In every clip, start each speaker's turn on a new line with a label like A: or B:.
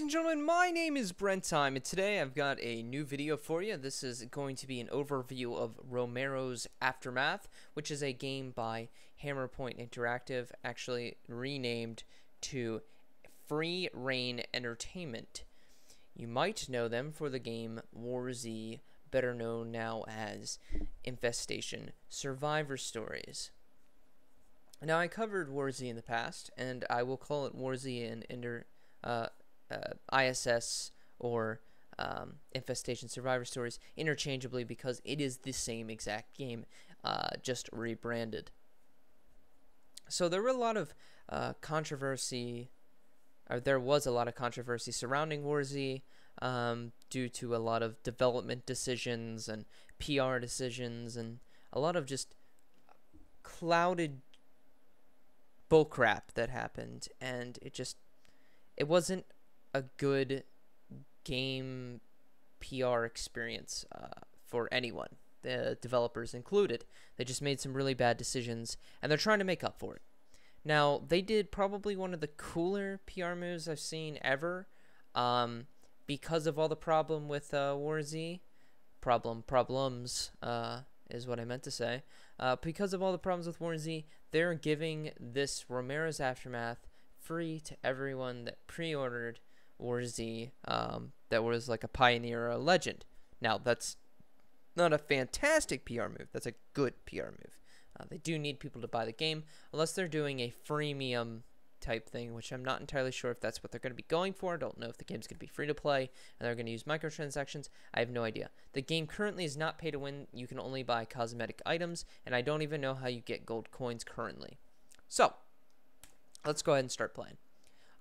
A: Ladies and gentlemen, my name is Brenttime, and today I've got a new video for you. This is going to be an overview of Romero's Aftermath, which is a game by Hammerpoint Interactive, actually renamed to Free Reign Entertainment. You might know them for the game WarZ, better known now as Infestation Survivor Stories. Now, I covered WarZ in the past, and I will call it WarZ in ISS or Infestation Survivor Stories interchangeably because it is the same exact game, just rebranded. So there were a lot of controversy, or there was a lot of controversy surrounding WarZ due to a lot of development decisions and PR decisions and a lot of just clouded bullcrap that happened, and it wasn't a good game PR experience for anyone, the developers included. They just made some really bad decisions, and they're trying to make up for it. Now, they did probably one of the cooler PR moves I've seen ever, because of all the problem with WarZ. Problems is what I meant to say. Because of all the problems with WarZ, they're giving this Romero's Aftermath free to everyone that pre-ordered WarZ, that was like a pioneer or a legend. Now, that's not a fantastic PR move. That's a good PR move. They do need people to buy the game, unless they're doing a freemium type thing, which I'm not entirely sure if that's what they're going to be going for. I don't know if the game's going to be free to play and they're going to use microtransactions. I have no idea. The game currently is not pay to win. You can only buy cosmetic items, and I don't even know how you get gold coins currently. So, let's go ahead and start playing.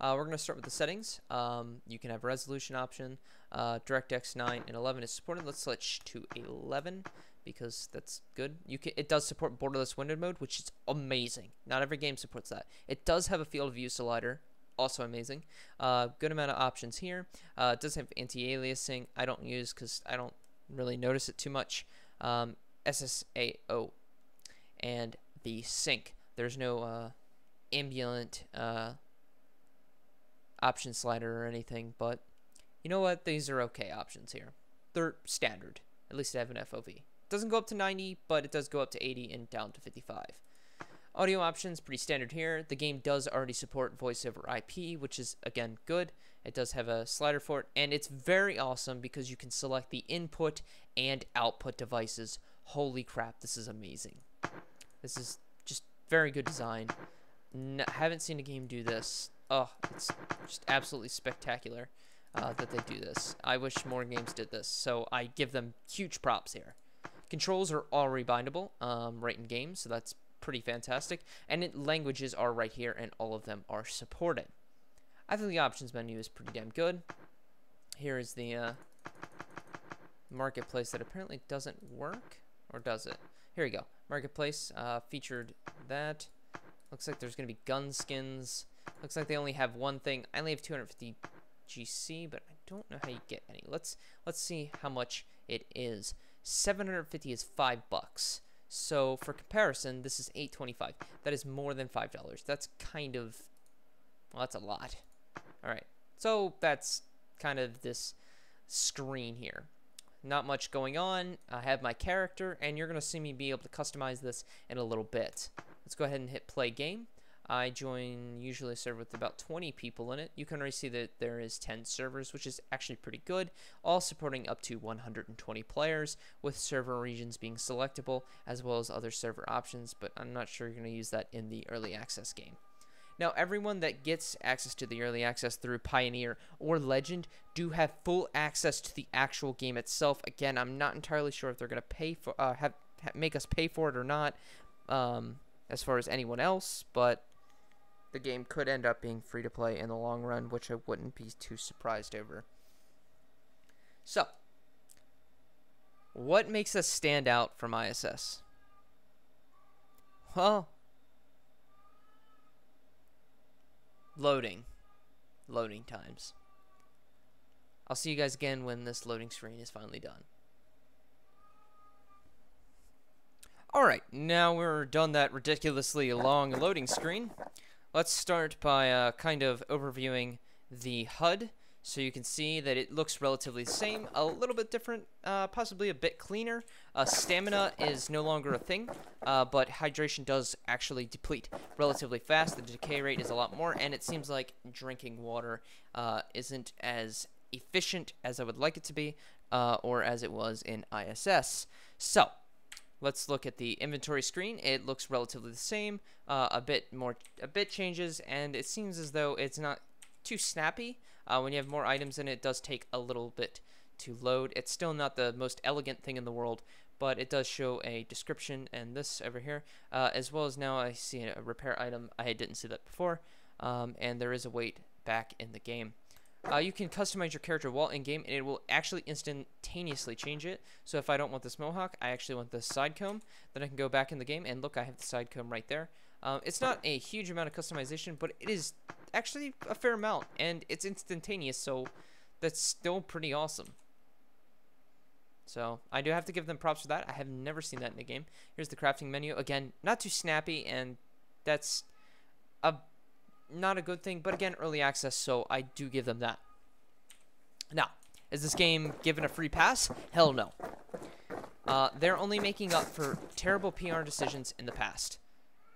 A: We're going to start with the settings. You can have resolution option. DirectX 9 and 11 is supported. Let's switch to 11 because that's good. It does support borderless windowed mode, which is amazing. Not every game supports that. It does have a field of view slider, also amazing. Good amount of options here. It does have anti-aliasing. I don't use because I don't really notice it too much. SSAO and the sync. There's no ambient option slider or anything, but you know what? These are okay options here. They're standard. At least I have an FOV. Doesn't go up to 90, but it does go up to 80 and down to 55. Audio options, pretty standard here. The game does already support voice over IP, which is, again, good. It does have a slider for it, and it's very awesome because you can select the input and output devices. Holy crap, this is amazing. This is just very good design. Haven't seen a game do this. Oh, it's just absolutely spectacular that they do this. I wish more games did this, so I give them huge props here. Controls are all rebindable right in game, so that's pretty fantastic. And languages are right here, and all of them are supported. I think the options menu is pretty damn good. Here is the marketplace that apparently doesn't work, or does it? Here we go. Marketplace featured that. Looks like there's going to be gun skins. Looks like they only have one thing. I only have 250 GC, but I don't know how you get any. Let's see how much it is. 750 is $5. So for comparison, this is $8.25. That is more than $5. That's kind of, well, that's a lot. All right. So that's kind of this screen here. Not much going on. I have my character, and you're going to see me be able to customize this in a little bit. Let's go ahead and hit play game. I join usually a server with about 20 people in it. You can already see that there is 10 servers, which is actually pretty good, all supporting up to 120 players, with server regions being selectable, as well as other server options, but I'm not sure you're going to use that in the early access game. Now, everyone that gets access to the early access through Pioneer or Legend do have full access to the actual game itself. Again, I'm not entirely sure if they're going to pay for, make us pay for it or not, as far as anyone else, but the game could end up being free to play in the long run, which I wouldn't be too surprised over. So, what makes us stand out from ISS? Well, loading times. I'll see you guys again when this loading screen is finally done. Alright, now we're done that ridiculously long loading screen. Let's start by kind of overviewing the HUD. So you can see that it looks relatively the same, a little bit different, possibly a bit cleaner. Stamina is no longer a thing, but hydration does actually deplete relatively fast. The decay rate is a lot more, and it seems like drinking water isn't as efficient as I would like it to be, or as it was in ISS. So let's look at the inventory screen. It looks relatively the same, a bit changes, and it seems as though it's not too snappy. When you have more items in it, it does take a little bit to load. It's still not the most elegant thing in the world, but it does show a description and this over here, as well as now I see a repair item. I didn't see that before, and there is a wait back in the game. You can customize your character while in game, and it will actually instantaneously change it. So if I don't want this mohawk, I actually want this side comb, then I can go back in the game and look, I have the side comb right there. It's not a huge amount of customization, but it is actually a fair amount, and it's instantaneous, so that's still pretty awesome. So I do have to give them props for that. I have never seen that in a game. Here's the crafting menu. Again, not too snappy, and that's not a good thing, but again, early access, so I do give them that. Now, is this game given a free pass? Hell no. They're only making up for terrible PR decisions in the past.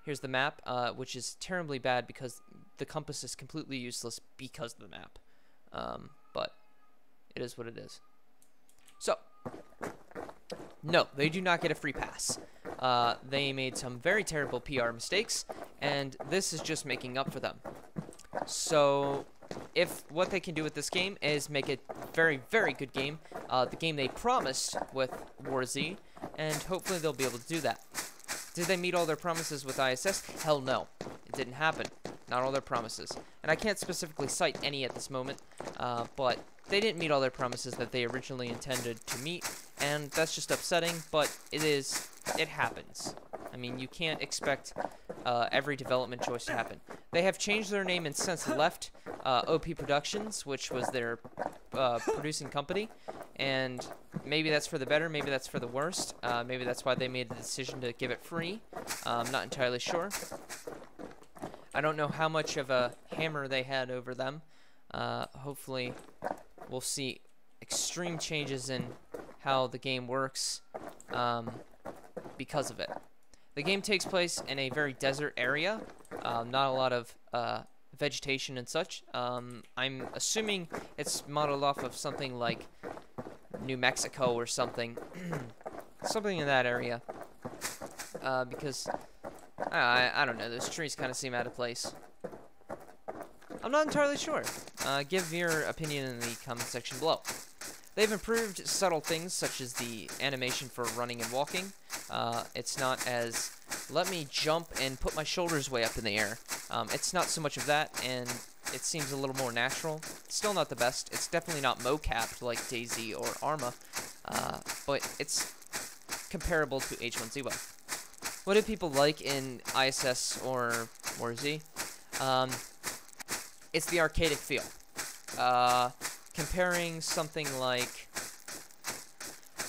A: Here's the map, which is terribly bad because the compass is completely useless because of the map. But it is what it is. So, no, they do not get a free pass. They made some very terrible PR mistakes, and this is just making up for them. So, if what they can do with this game is make a very, very good game, the game they promised with WarZ, and hopefully they'll be able to do that. Did they meet all their promises with ISS? Hell no. It didn't happen. Not all their promises. And I can't specifically cite any at this moment, but they didn't meet all their promises that they originally intended to meet, and that's just upsetting, but it happens. I mean, you can't expect every development choice to happen. They have changed their name and since left OP Productions, which was their producing company, and maybe that's for the better, maybe that's for the worst. Maybe that's why they made the decision to give it free. I'm not entirely sure. I don't know how much of a hammer they had over them. Hopefully we'll see extreme changes in how the game works because of it. The game takes place in a very desert area, not a lot of vegetation and such. I'm assuming it's modeled off of something like New Mexico or something, something in that area, because I don't know, those trees kind of seem out of place. I'm not entirely sure. Give your opinion in the comment section below. They've improved subtle things such as the animation for running and walking. It's not as, let me jump and put my shoulders way up in the air. It's not so much of that, and it seems a little more natural. Still not the best. It's definitely not mo-capped like DayZ or Arma, but it's comparable to H1Z1. What do people like in ISS or WarZ? It's the arcadic feel. Comparing something like,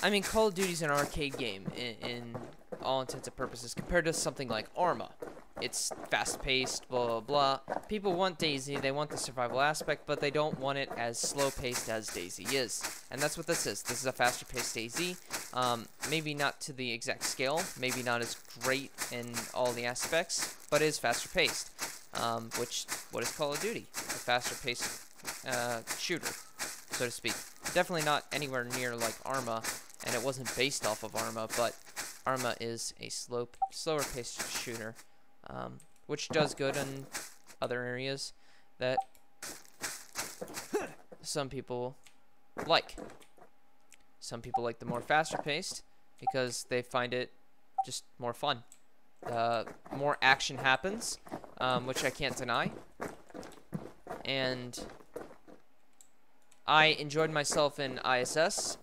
A: I mean, Call of Duty's an arcade game in all intents and purposes compared to something like Arma. It's fast-paced, blah, blah, blah. People want DayZ, they want the survival aspect, but they don't want it as slow-paced as DayZ is. And that's what this is. This is a faster-paced DayZ. Maybe not to the exact scale, maybe not as great in all the aspects, but it is faster-paced. What is Call of Duty? A faster-paced shooter, so to speak. Definitely not anywhere near like Arma, and it wasn't based off of Arma, but Arma is a slower-paced shooter, which does good in other areas that some people like. Some people like the more faster-paced because they find it just more fun. More action happens, which I can't deny, and I enjoyed myself in ISS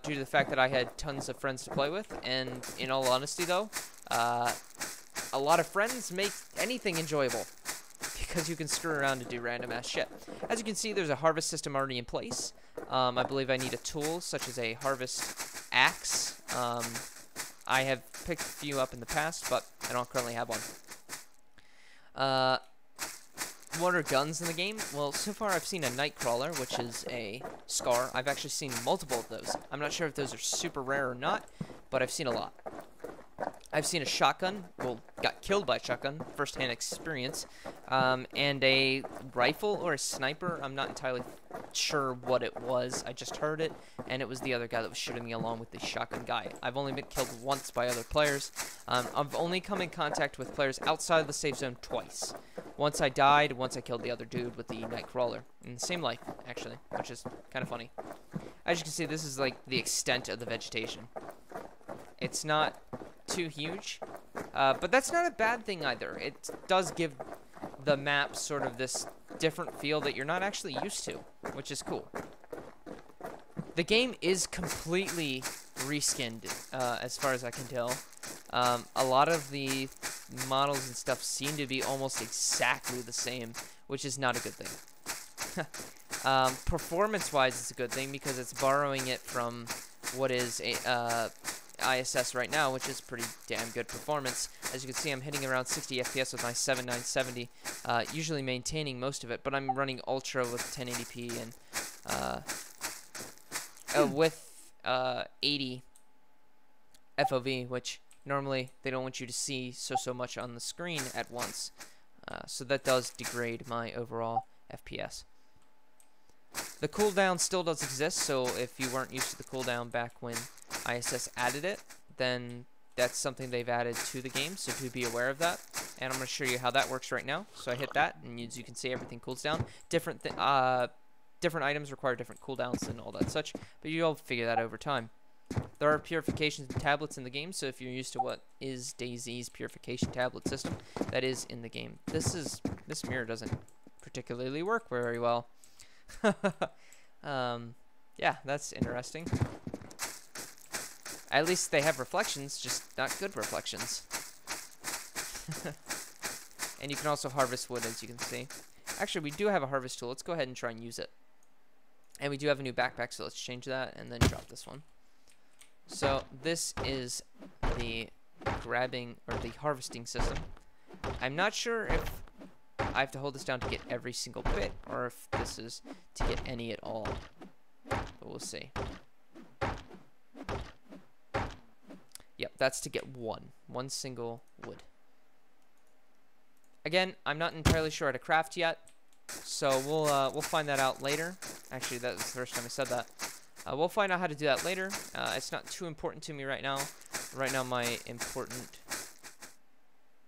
A: due to the fact that I had tons of friends to play with, and in all honesty though, a lot of friends make anything enjoyable because you can screw around and do random ass shit. As you can see, there's a harvest system already in place. I believe I need a tool such as a harvest axe. I have picked a few up in the past, but I don't currently have one. What are guns in the game? Well, so far I've seen a Nightcrawler, which is a SCAR. I've actually seen multiple of those. I'm not sure if those are super rare or not, but I've seen a lot. I've seen a shotgun, well, got killed by a shotgun, first-hand experience, and a rifle or a sniper. I'm not entirely sure what it was. I just heard it, and it was the other guy that was shooting me along with the shotgun guy. I've only been killed once by other players. I've only come in contact with players outside of the safe zone twice. Once I died, once I killed the other dude with the Nightcrawler. In the same life, actually, which is kind of funny. As you can see, this is like the extent of the vegetation. It's not too huge, but that's not a bad thing either. It does give the map sort of this different feel that you're not actually used to, which is cool. The game is completely reskinned, as far as I can tell. A lot of the models and stuff seem to be almost exactly the same, which is not a good thing. Performance-wise, it's a good thing because it's borrowing it from what is a ISS right now, which is pretty damn good performance. As you can see, I'm hitting around 60 FPS with my 7970, usually maintaining most of it, but I'm running Ultra with 1080p and with 80 FOV, which normally they don't want you to see so much on the screen at once. So that does degrade my overall FPS. The cooldown still does exist, so if you weren't used to the cooldown back when ISS added it, then that's something they've added to the game, so do be aware of that. And I'm going to show you how that works right now. So I hit that, and as you can see, everything cools down. Different items require different cooldowns and all that such, but you'll figure that over time. There are purifications and tablets in the game, so if you're used to what is DayZ's purification tablet system, that is in the game. This mirror doesn't particularly work very well. Yeah, that's interesting. At least they have reflections, just not good reflections. And you can also harvest wood, as you can see. Actually, we do have a harvest tool. Let's go ahead and try and use it. And we do have a new backpack, so let's change that and then drop this one. So this is the grabbing or the harvesting system. I'm not sure if I have to hold this down to get every single bit, or if this is to get any at all. But we'll see. Yep, that's to get one single wood. Again, I'm not entirely sure how to craft yet, so we'll find that out later. Actually, that was the first time I said that. We'll find out how to do that later. It's not too important to me right now. Right now, my important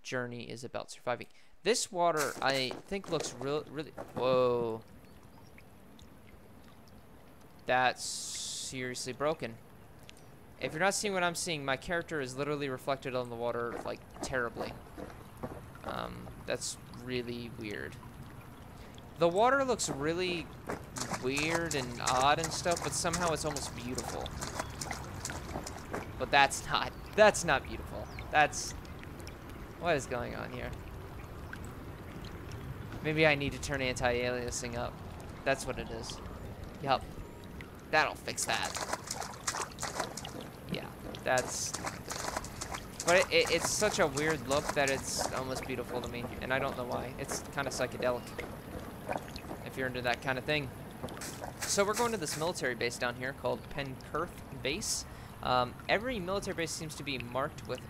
A: journey is about surviving. This water, I think, looks really... Whoa. That's seriously broken. If you're not seeing what I'm seeing, my character is literally reflected on the water, like, terribly. That's really weird. The water looks really weird and odd and stuff, but somehow it's almost beautiful. But that's not beautiful. What is going on here? Maybe I need to turn anti-aliasing up. That's what it is. Yup. That'll fix that. Yeah, that's... But it's such a weird look that it's almost beautiful to me, and I don't know why. It's kind of psychedelic, if you're into that kind of thing. So we're going to this military base down here called Penkirth Base. Every military base seems to be marked with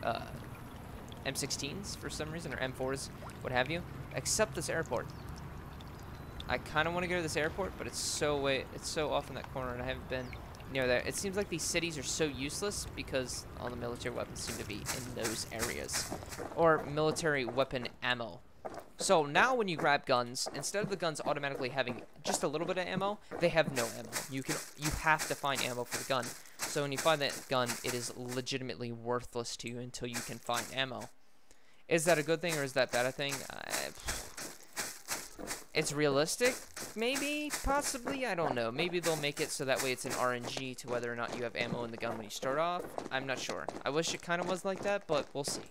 A: M16s for some reason, or M4s, what have you, except this airport. I kind of want to go to this airport, but it's so off in that corner, and I haven't been near there. It seems like these cities are so useless because all the military weapons seem to be in those areas, or military weapon ammo. So now when you grab guns, instead of the guns automatically having just a little bit of ammo, they have no ammo. You have to find ammo for the gun. So when you find that gun, it is legitimately worthless to you until you can find ammo. Is that a good thing or is that bad a thing? It's realistic, maybe, possibly, I don't know. Maybe they'll make it so that way it's an RNG to whether or not you have ammo in the gun when you start off. I'm not sure. I wish it kind of was like that, but we'll see.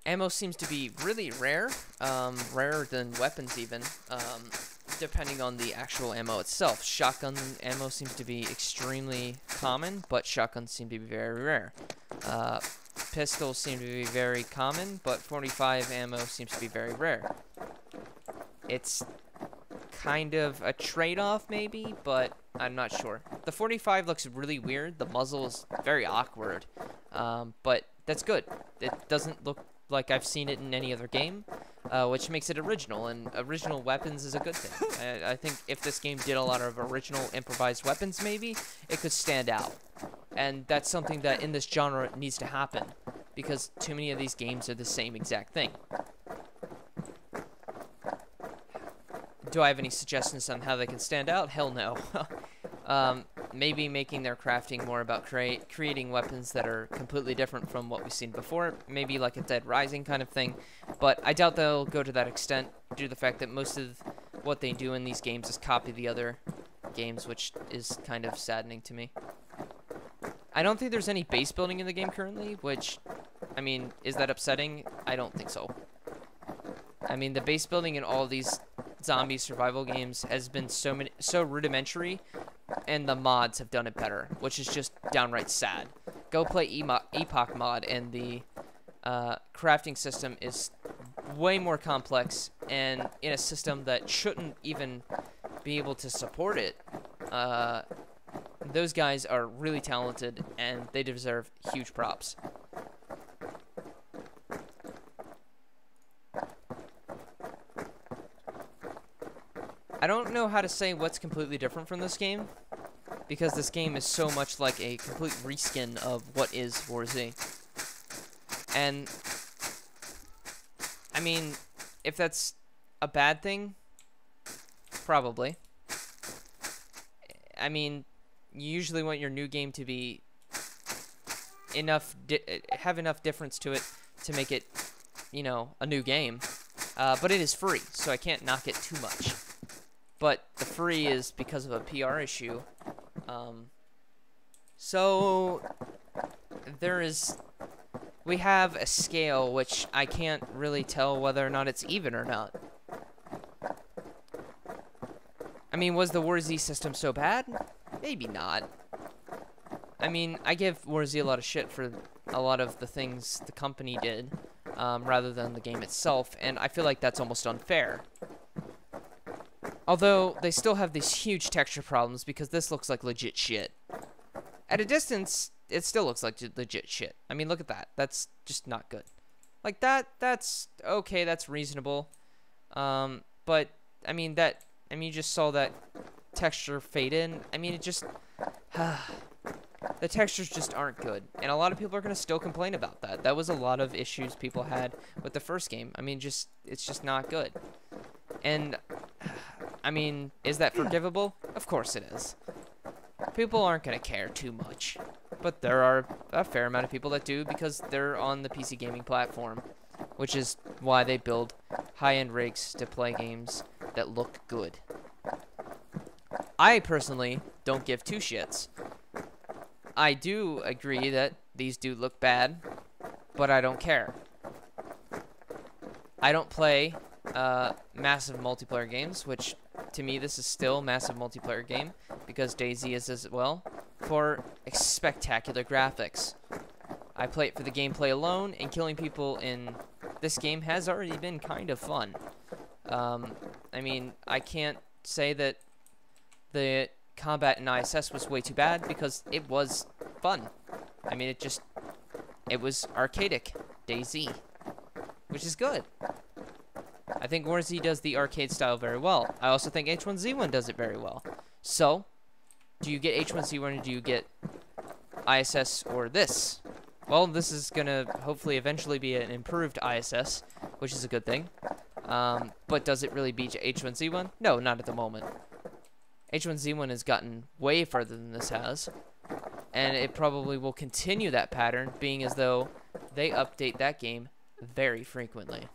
A: Ammo seems to be really rare, rarer than weapons even, depending on the actual ammo itself. Shotgun ammo seems to be extremely common, but shotguns seem to be very rare. pistols seem to be very common, but 45 ammo seems to be very rare. It's kind of a trade-off, maybe, but I'm not sure. The 45 looks really weird. The muzzle is very awkward, but that's good. It doesn't look like I've seen it in any other game, which makes it original, and original weapons is a good thing. I think if this game did a lot of original improvised weapons, maybe, it could stand out. And that's something that in this genre needs to happen, because too many of these games are the same exact thing. Do I have any suggestions on how they can stand out? Hell no. Maybe making their crafting more about creating weapons that are completely different from what we've seen before. Maybe like a Dead Rising kind of thing. But I doubt they'll go to that extent due to the fact that most of what they do in these games is copy the other games, which is kind of saddening to me. I don't think there's any base building in the game currently, which, I mean, is that upsetting? I don't think so. I mean, the base building in all of these zombie survival games has been so rudimentary, and the mods have done it better, which is just downright sad. Go play Epoch mod, and the crafting system is way more complex, and in a system that shouldn't even be able to support it. Those guys are really talented, and they deserve huge props. I don't know how to say what's completely different from this game, because this game is so much like a complete reskin of what is WarZ. And, I mean, if that's a bad thing, probably. I mean, you usually want your new game to be have enough difference to it to make it, you know, a new game. But it is free, so I can't knock it too much. But the free is because of a PR issue. So we have a scale which I can't really tell whether or not it's even or not. I mean, was the WarZ system so bad? Maybe not. I mean, I give WarZ a lot of shit for a lot of the things the company did, rather than the game itself, and I feel like that's almost unfair. Although, they still have these huge texture problems because this looks like legit shit. At a distance, it still looks like legit shit. I mean, look at that. That's just not good. Like, that's okay, that's reasonable. But, I mean, you just saw that texture fade in. I mean, it just... the textures just aren't good. And a lot of people are going to still complain about that. That was a lot of issues people had with the first game. I mean, it's just not good. And... I mean, is that forgivable? Of course it is. People aren't going to care too much. But there are a fair amount of people that do because they're on the PC gaming platform. Which is why they build high-end rigs to play games that look good. I personally don't give two shits. I do agree that these do look bad, but I don't care. I don't play massive multiplayer games, which to me this is still a massive multiplayer game because DayZ is as well, for spectacular graphics. I play it for the gameplay alone, and killing people in this game has already been kind of fun. I mean, I can't say that the combat in ISS was way too bad because it was fun. I mean, it was arcadic, DayZ, which is good. I think WarZ does the arcade style very well. I also think H1Z1 does it very well. So, do you get H1Z1 or do you get ISS or this? Well, this is going to hopefully eventually be an improved ISS, which is a good thing. But does it really beat H1Z1? No, not at the moment. H1Z1 has gotten way further than this has. And it probably will continue that pattern, being as though they update that game very frequently.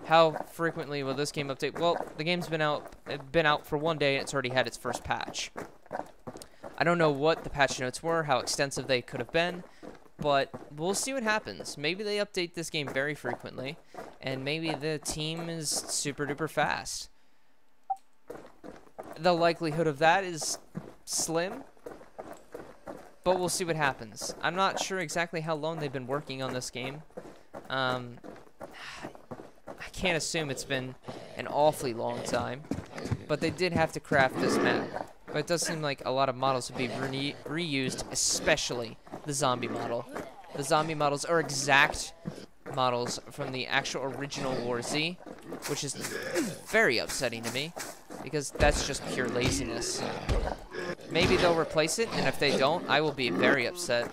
A: How frequently will this game update? Well, the game's been out for 1 day, and it's already had its first patch. I don't know what the patch notes were, how extensive they could have been, but we'll see what happens. Maybe they update this game very frequently, and maybe the team is super duper fast. The likelihood of that is slim, but we'll see what happens. I'm not sure exactly how long they've been working on this game. I can't assume it's been an awfully long time, but they did have to craft this map. But it does seem like a lot of models would be reused, especially the zombie model. The zombie models are exact models from the actual original WarZ, which is very upsetting to me, because that's just pure laziness. Maybe they'll replace it, and if they don't, I will be very upset,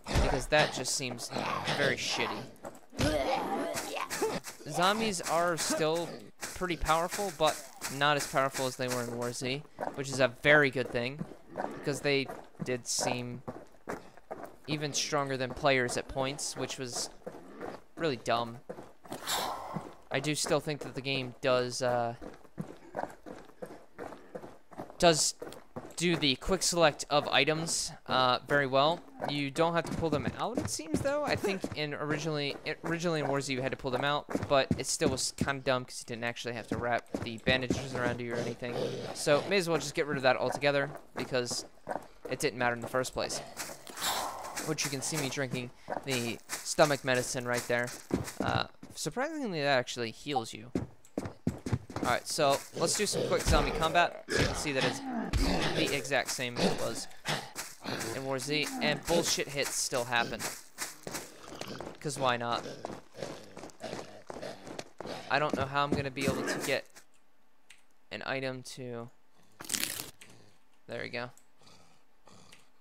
A: because that just seems very shitty. Zombies are still pretty powerful, but not as powerful as they were in WarZ, which is a very good thing, because they did seem even stronger than players at points, which was really dumb. I do still think that the game does do the quick select of items very well. You don't have to pull them out, it seems, though. I think originally in WarZ you had to pull them out, but it still was kind of dumb because you didn't actually have to wrap the bandages around you or anything. So may as well just get rid of that altogether, because it didn't matter in the first place. Which you can see me drinking the stomach medicine right there. Surprisingly, that actually heals you. Alright, so let's do some quick zombie combat. So you can see that it's the exact same as it was in WarZ, and bullshit hits still happen. Because why not? I don't know how I'm going to be able to get an item to... There we go.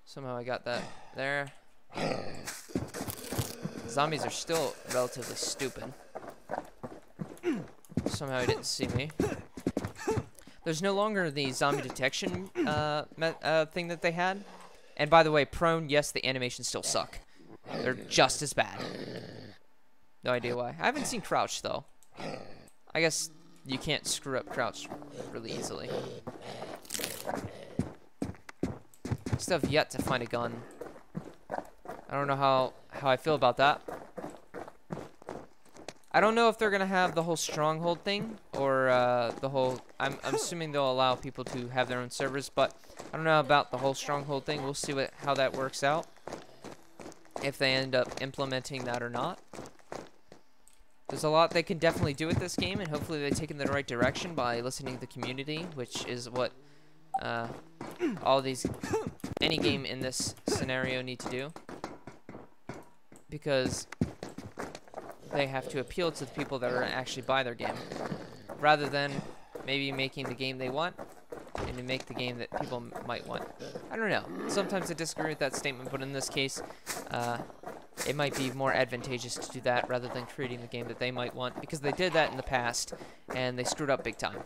A: Somehow I got that there. Zombies are still relatively stupid. Somehow he didn't see me. There's no longer the zombie detection thing that they had. And by the way, prone, yes, the animations still suck. They're just as bad. No idea why. I haven't seen crouch, though. I guess you can't screw up crouch really easily. Still have yet to find a gun. I don't know how I feel about that. I don't know if they're gonna have the whole stronghold thing, or the whole... I'm assuming they'll allow people to have their own servers, but I don't know about the whole stronghold thing. We'll see how that works out, if they end up implementing that or not. There's a lot they can definitely do with this game, and hopefully they take it in the right direction by listening to the community, which is what any game in this scenario need to do, because they have to appeal to the people that are actually buy their game, rather than maybe making the game they want and to make the game that people might want. I don't know. Sometimes I disagree with that statement, but in this case, it might be more advantageous to do that rather than creating the game that they might want, because they did that in the past and they screwed up big time.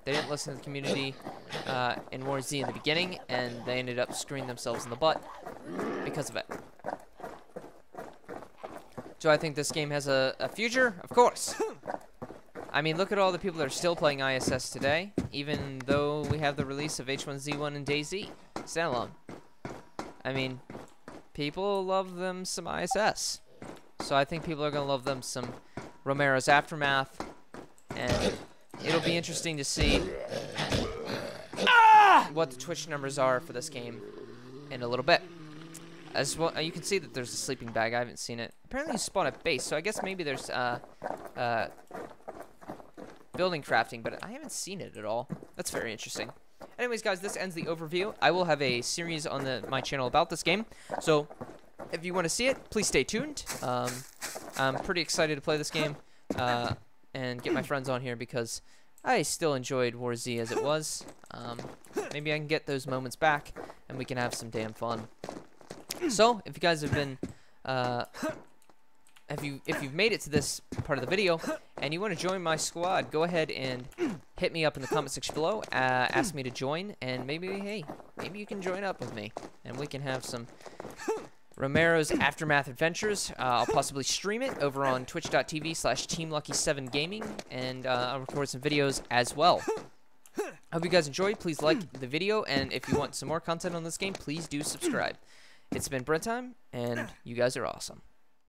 A: They didn't listen to the community in WarZ in the beginning, and they ended up screwing themselves in the butt because of it. Do I think this game has a future? Of course. I mean, look at all the people that are still playing ISS today, even though we have the release of H1Z1 and DayZ standalone. I mean, people love them some ISS. So I think people are going to love them some Romero's Aftermath, and it'll be interesting to see what the Twitch numbers are for this game in a little bit. As well, you can see that there's a sleeping bag. I haven't seen it. Apparently you spawn at base, so I guess maybe there's building crafting, but I haven't seen it at all. That's very interesting. Anyways, guys, this ends the overview. I will have a series on my channel about this game, so if you want to see it, please stay tuned. I'm pretty excited to play this game and get my friends on here, because I still enjoyed WarZ as it was. Maybe I can get those moments back, and we can have some damn fun. So, if you guys have been, if you've made it to this part of the video, and you want to join my squad, go ahead and hit me up in the comment section below, ask me to join, and maybe, hey, maybe you can join up with me, and we can have some Romero's Aftermath Adventures. I'll possibly stream it over on twitch.tv/TeamLucky7Gaming, and I'll record some videos as well. Hope you guys enjoyed. Please like the video, and if you want some more content on this game, please do subscribe. It's been Brenttime, and you guys are awesome.